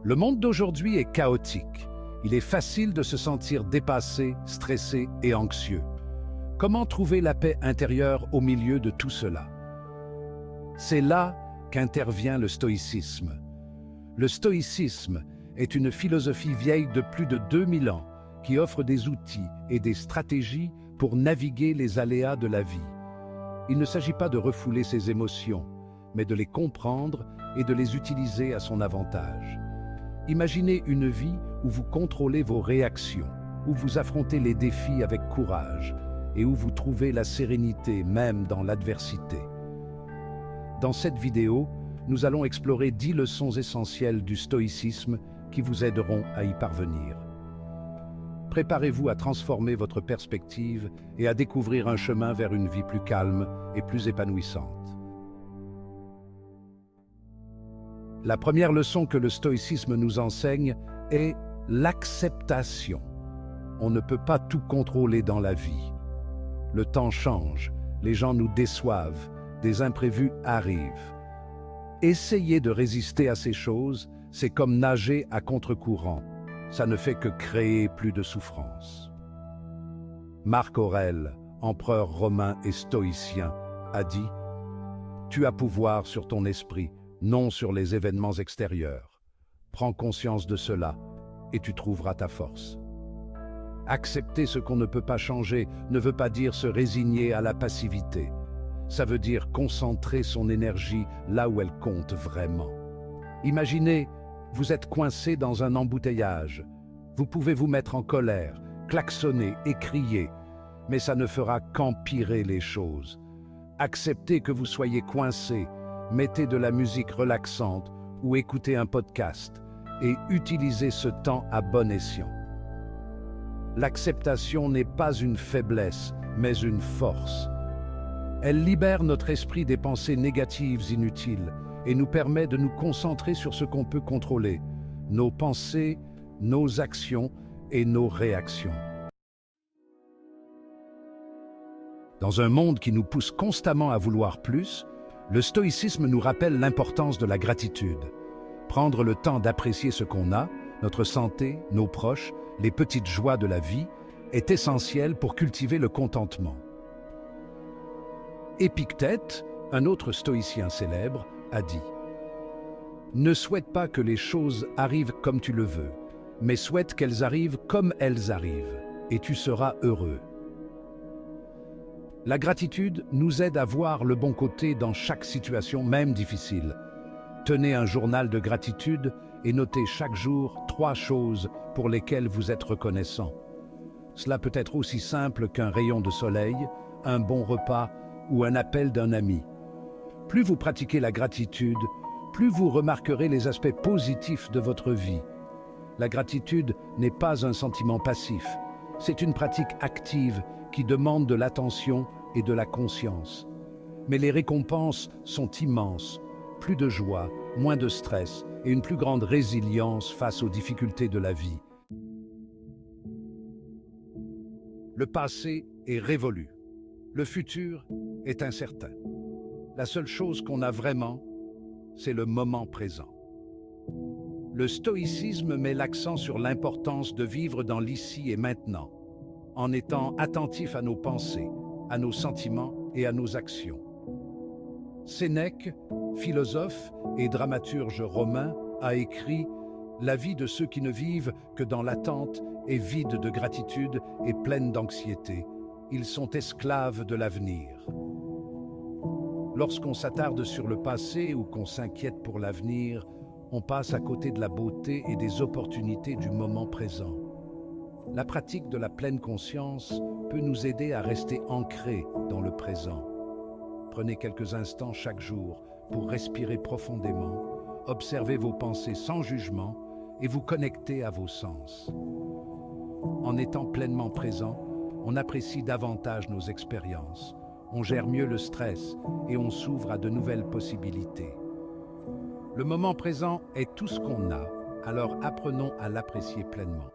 Le monde d'aujourd'hui est chaotique. Il est facile de se sentir dépassé, stressé et anxieux. Comment trouver la paix intérieure au milieu de tout cela? C'est là qu'intervient le stoïcisme. Le stoïcisme est une philosophie vieille de plus de 2000 ans qui offre des outils et des stratégies pour naviguer les aléas de la vie. Il ne s'agit pas de refouler ses émotions, mais de les comprendre et de les utiliser à son avantage. Imaginez une vie où vous contrôlez vos réactions, où vous affrontez les défis avec courage et où vous trouvez la sérénité même dans l'adversité. Dans cette vidéo, nous allons explorer 10 leçons essentielles du stoïcisme qui vous aideront à y parvenir. Préparez-vous à transformer votre perspective et à découvrir un chemin vers une vie plus calme et plus épanouissante. La première leçon que le stoïcisme nous enseigne est l'acceptation. On ne peut pas tout contrôler dans la vie. Le temps change, les gens nous déçoivent, des imprévus arrivent. Essayer de résister à ces choses, c'est comme nager à contre-courant. Ça ne fait que créer plus de souffrance. Marc Aurèle, empereur romain et stoïcien, a dit « Tu as pouvoir sur ton esprit, non sur les événements extérieurs. Prends conscience de cela et tu trouveras ta force. » Accepter ce qu'on ne peut pas changer ne veut pas dire se résigner à la passivité. Ça veut dire concentrer son énergie là où elle compte vraiment. Imaginez, vous êtes coincé dans un embouteillage. Vous pouvez vous mettre en colère, klaxonner et crier, mais ça ne fera qu'empirer les choses. Acceptez que vous soyez coincé, mettez de la musique relaxante ou écoutez un podcast et utilisez ce temps à bon escient. L'acceptation n'est pas une faiblesse, mais une force. Elle libère notre esprit des pensées négatives inutiles et nous permet de nous concentrer sur ce qu'on peut contrôler, nos pensées, nos actions et nos réactions. Dans un monde qui nous pousse constamment à vouloir plus, le stoïcisme nous rappelle l'importance de la gratitude. Prendre le temps d'apprécier ce qu'on a, notre santé, nos proches, les petites joies de la vie, est essentiel pour cultiver le contentement. Épictète, un autre stoïcien célèbre, a dit « Ne souhaite pas que les choses arrivent comme tu le veux, mais souhaite qu'elles arrivent comme elles arrivent, et tu seras heureux. » La gratitude nous aide à voir le bon côté dans chaque situation, même difficile. Tenez un journal de gratitude et notez chaque jour 3 choses pour lesquelles vous êtes reconnaissant. Cela peut être aussi simple qu'un rayon de soleil, un bon repas ou un appel d'un ami. Plus vous pratiquez la gratitude, plus vous remarquerez les aspects positifs de votre vie. La gratitude n'est pas un sentiment passif, c'est une pratique active qui demande de l'attention et de la conscience. Mais les récompenses sont immenses, plus de joie, moins de stress et une plus grande résilience face aux difficultés de la vie. Le passé est révolu, le futur est incertain. La seule chose qu'on a vraiment, c'est le moment présent. Le stoïcisme met l'accent sur l'importance de vivre dans l'ici et maintenant, en étant attentif à nos pensées, à nos sentiments et à nos actions. Sénèque, philosophe et dramaturge romain, a écrit « La vie de ceux qui ne vivent que dans l'attente est vide de gratitude et pleine d'anxiété. Ils sont esclaves de l'avenir. » Lorsqu'on s'attarde sur le passé ou qu'on s'inquiète pour l'avenir, on passe à côté de la beauté et des opportunités du moment présent. La pratique de la pleine conscience peut nous aider à rester ancrés dans le présent. Prenez quelques instants chaque jour pour respirer profondément, observer vos pensées sans jugement et vous connecter à vos sens. En étant pleinement présent, on apprécie davantage nos expériences, on gère mieux le stress et on s'ouvre à de nouvelles possibilités. Le moment présent est tout ce qu'on a, alors apprenons à l'apprécier pleinement.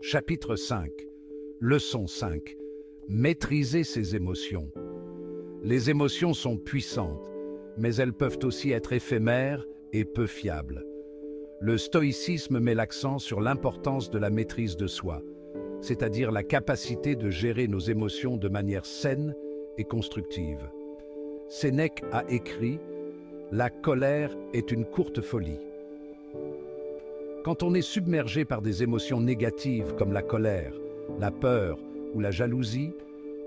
Chapitre 5. Leçon 5. Maîtriser ses émotions. Les émotions sont puissantes, mais elles peuvent aussi être éphémères et peu fiables. Le stoïcisme met l'accent sur l'importance de la maîtrise de soi, c'est-à-dire la capacité de gérer nos émotions de manière saine et constructive. Sénèque a écrit « La colère est une courte folie ». Quand on est submergé par des émotions négatives comme la colère, la peur ou la jalousie,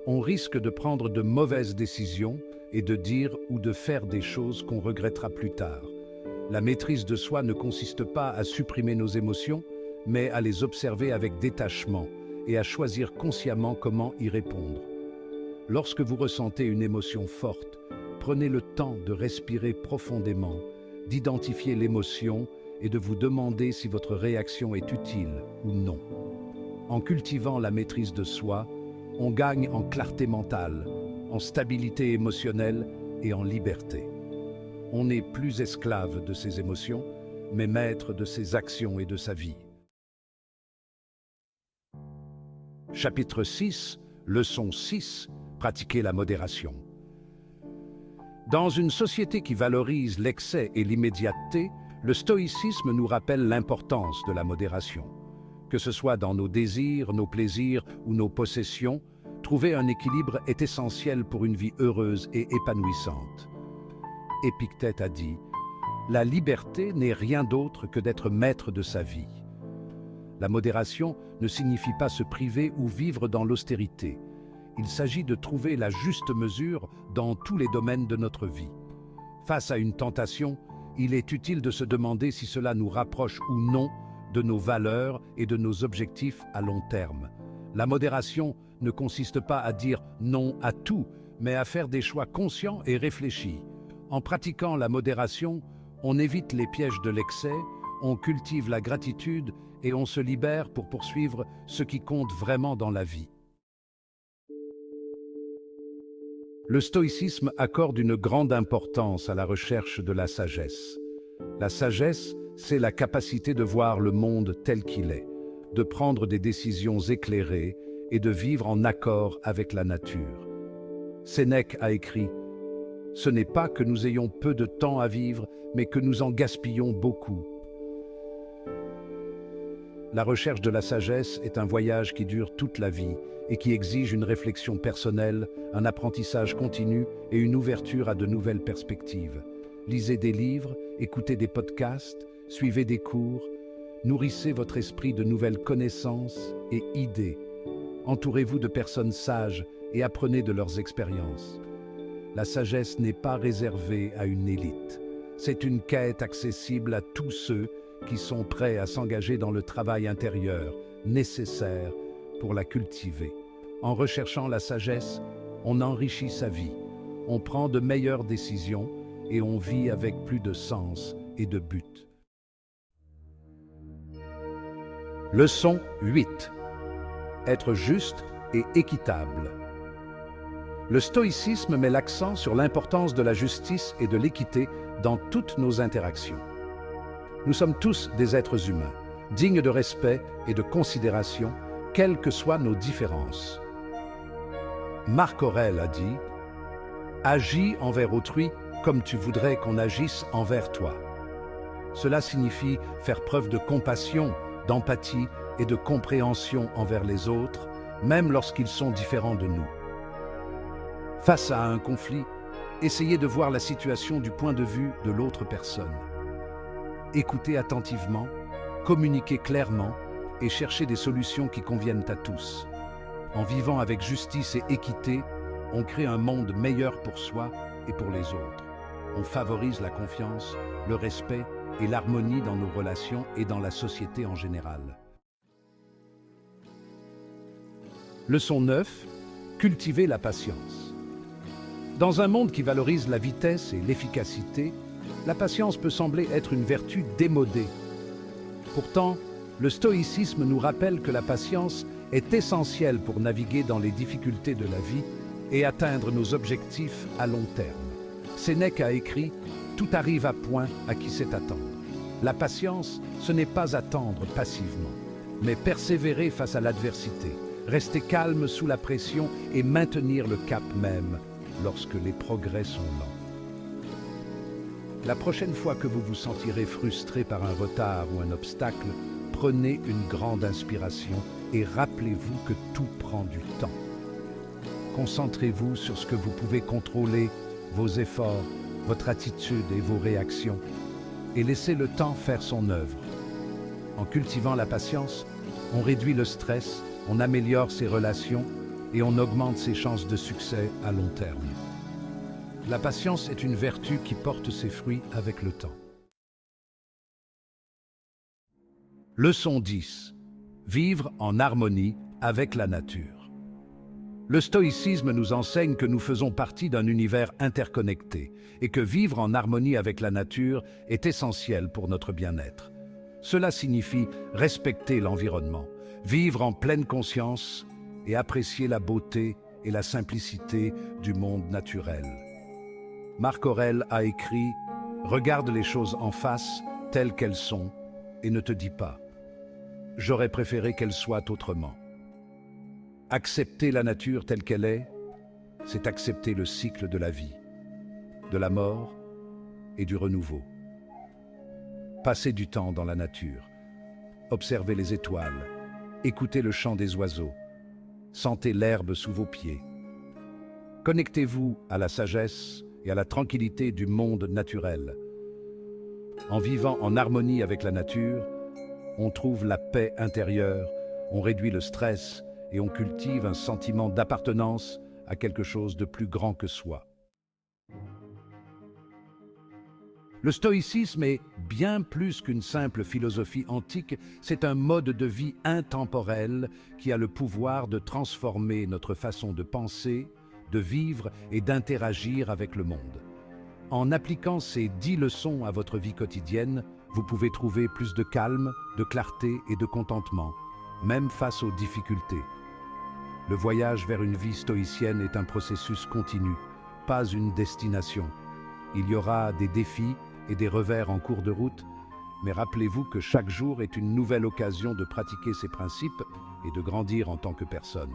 on risque de prendre de mauvaises décisions et de dire ou de faire des choses qu'on regrettera plus tard. La maîtrise de soi ne consiste pas à supprimer nos émotions, mais à les observer avec détachement et à choisir consciemment comment y répondre. Lorsque vous ressentez une émotion forte, prenez le temps de respirer profondément, d'identifier l'émotion et de vous demander si votre réaction est utile ou non. En cultivant la maîtrise de soi, on gagne en clarté mentale, en stabilité émotionnelle et en liberté. On n'est plus esclave de ses émotions, mais maître de ses actions et de sa vie. Chapitre 6, leçon 6, pratiquer la modération. Dans une société qui valorise l'excès et l'immédiateté, le stoïcisme nous rappelle l'importance de la modération. Que ce soit dans nos désirs, nos plaisirs ou nos possessions, trouver un équilibre est essentiel pour une vie heureuse et épanouissante. Épictète a dit « La liberté n'est rien d'autre que d'être maître de sa vie ». La modération ne signifie pas se priver ou vivre dans l'austérité. Il s'agit de trouver la juste mesure dans tous les domaines de notre vie. Face à une tentation, il est utile de se demander si cela nous rapproche ou non de nos valeurs et de nos objectifs à long terme. La modération ne consiste pas à dire non à tout, mais à faire des choix conscients et réfléchis. En pratiquant la modération, on évite les pièges de l'excès, on cultive la gratitude et on se libère pour poursuivre ce qui compte vraiment dans la vie. Le stoïcisme accorde une grande importance à la recherche de la sagesse. La sagesse, c'est la capacité de voir le monde tel qu'il est, de prendre des décisions éclairées et de vivre en accord avec la nature. Sénèque a écrit « Ce n'est pas que nous ayons peu de temps à vivre, mais que nous en gaspillons beaucoup. » La recherche de la sagesse est un voyage qui dure toute la vie et qui exige une réflexion personnelle, un apprentissage continu et une ouverture à de nouvelles perspectives. Lisez des livres, écoutez des podcasts, suivez des cours, nourrissez votre esprit de nouvelles connaissances et idées. Entourez-vous de personnes sages et apprenez de leurs expériences. La sagesse n'est pas réservée à une élite. C'est une quête accessible à tous ceux qui sont prêts à s'engager dans le travail intérieur nécessaire pour la cultiver. En recherchant la sagesse, on enrichit sa vie, on prend de meilleures décisions et on vit avec plus de sens et de but. Leçon 8. Être juste et équitable. Le stoïcisme met l'accent sur l'importance de la justice et de l'équité dans toutes nos interactions. Nous sommes tous des êtres humains, dignes de respect et de considération, quelles que soient nos différences. Marc Aurèle a dit « Agis envers autrui comme tu voudrais qu'on agisse envers toi ». Cela signifie faire preuve de compassion, d'empathie et de compréhension envers les autres, même lorsqu'ils sont différents de nous. Face à un conflit, essayez de voir la situation du point de vue de l'autre personne. Écoutez attentivement, communiquez clairement et cherchez des solutions qui conviennent à tous. En vivant avec justice et équité, on crée un monde meilleur pour soi et pour les autres. On favorise la confiance, le respect et l'harmonie dans nos relations et dans la société en général. Leçon 9. Cultiver la patience. Dans un monde qui valorise la vitesse et l'efficacité, la patience peut sembler être une vertu démodée. Pourtant, le stoïcisme nous rappelle que la patience est essentielle pour naviguer dans les difficultés de la vie et atteindre nos objectifs à long terme. Sénèque a écrit « Tout arrive à point à qui sait attendre ». La patience, ce n'est pas attendre passivement, mais persévérer face à l'adversité, rester calme sous la pression et maintenir le cap même lorsque les progrès sont lents. La prochaine fois que vous vous sentirez frustré par un retard ou un obstacle, prenez une grande inspiration et rappelez-vous que tout prend du temps. Concentrez-vous sur ce que vous pouvez contrôler, vos efforts, votre attitude et vos réactions, et laissez le temps faire son œuvre. En cultivant la patience, on réduit le stress, on améliore ses relations et on augmente ses chances de succès à long terme. La patience est une vertu qui porte ses fruits avec le temps. Leçon 10. Vivre en harmonie avec la nature. Le stoïcisme nous enseigne que nous faisons partie d'un univers interconnecté et que vivre en harmonie avec la nature est essentiel pour notre bien-être. Cela signifie respecter l'environnement, vivre en pleine conscience et apprécier la beauté et la simplicité du monde naturel. Marc Aurèle a écrit « Regarde les choses en face, telles qu'elles sont, et ne te dis pas « J'aurais préféré qu'elles soient autrement ». Accepter la nature telle qu'elle est, c'est accepter le cycle de la vie, de la mort et du renouveau. Passez du temps dans la nature, observez les étoiles, écoutez le chant des oiseaux, sentez l'herbe sous vos pieds. Connectez-vous à la sagesse et à la tranquillité du monde naturel. En vivant en harmonie avec la nature, on trouve la paix intérieure, on réduit le stress et on cultive un sentiment d'appartenance à quelque chose de plus grand que soi. Le stoïcisme est bien plus qu'une simple philosophie antique, c'est un mode de vie intemporel qui a le pouvoir de transformer notre façon de penser, de vivre et d'interagir avec le monde. En appliquant ces 10 leçons à votre vie quotidienne, vous pouvez trouver plus de calme, de clarté et de contentement, même face aux difficultés. Le voyage vers une vie stoïcienne est un processus continu, pas une destination. Il y aura des défis et des revers en cours de route, mais rappelez-vous que chaque jour est une nouvelle occasion de pratiquer ces principes et de grandir en tant que personne.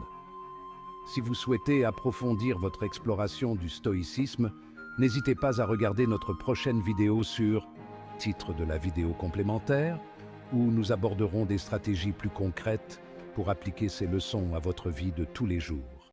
Si vous souhaitez approfondir votre exploration du stoïcisme, n'hésitez pas à regarder notre prochaine vidéo sur titre de la vidéo complémentaire, où nous aborderons des stratégies plus concrètes pour appliquer ces leçons à votre vie de tous les jours.